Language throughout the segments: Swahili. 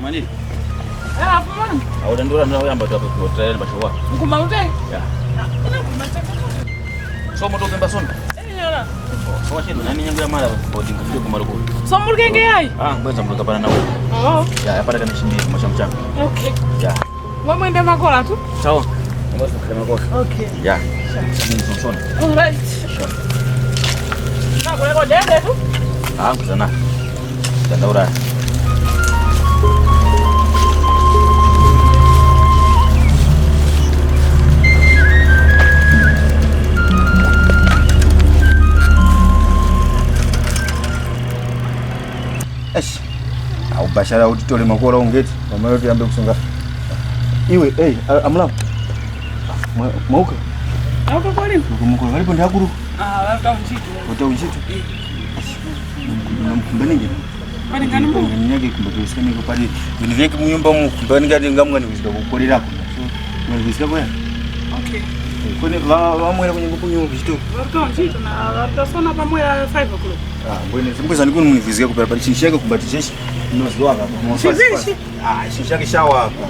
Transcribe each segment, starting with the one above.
Mani. Hapo mwana. Au ndura na yamba tu hapo trail bashowa. Nguma ute? Ya. So moto pemba sona. Yala. So wache nani nyangu ya mara bodi ngufio kumalo ko. So mulgenge hai. Ngoja mloka pana nawe. Oh. Ya yapata kana shindi masham. Okay. Ya. Mwende makola tu? Sawa. Ngoja kama makola. Okay. Ya. Sona. All right. Na kwa dede tu? Kuzana. Tandaura. Au bashara utitole makora ungeti mama yote ambe kusunga iwe amla mauka Auka kwani mko karibu ndakuru wata unchitu mkumbani ngene bali ngani mbo nyage kumbato sikani ko pali bini veke munyumba mu kumbani ngati ngamwani kuzida kukolera ko so ngani kuzida ko ya okay kone vamwera kunyumba kunyumba chito wata unchitu na wata sona pamoja 5 o'clock mbona simbuza ndikuni munivizika kupera pali chinshaka kumbatijeshi inoziwa hapa chizishi chinshaka shawa hapa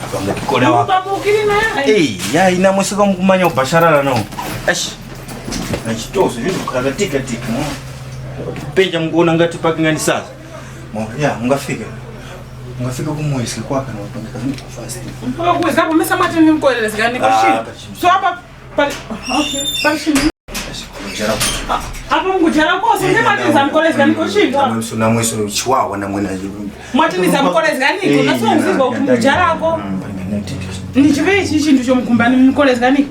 Abanga kikola wa. Ya ina musika mkumanya ubasharara nao. Na chitoso vitu kagatika tika. Peja mkuona ngati pakingani sasa. Ya ngafika. Ngafika kumwesi kwaka na utongeka vitu fast. Mpaka kuweza kumesa mati ni mkolelezi gani kwa shida. So hapa pale okay, pale shida. Hapo ngujara kwa sema mati za mkolelezi gani kwa shida. Na mweso chiwawa na mwena. Mati ni za mkolelezi gani kuna so mzigo kumujara kwa. Ni chive chichi ndicho mkumbani mkolelezi gani?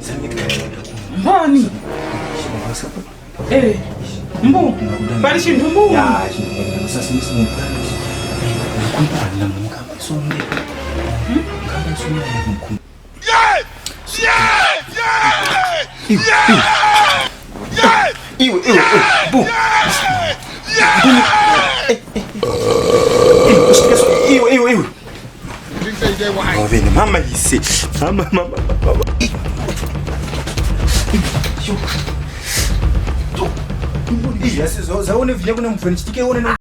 Mboni. Mbu. Pale shida mbu. Ya, sasa mimi simpani. Kumpana mkamba sonde. Mkamba sonde mkumba. Iwe bu. Iwe. Vem, mama isi. Mama. Yes, zaone vinyago na mfanichitike one na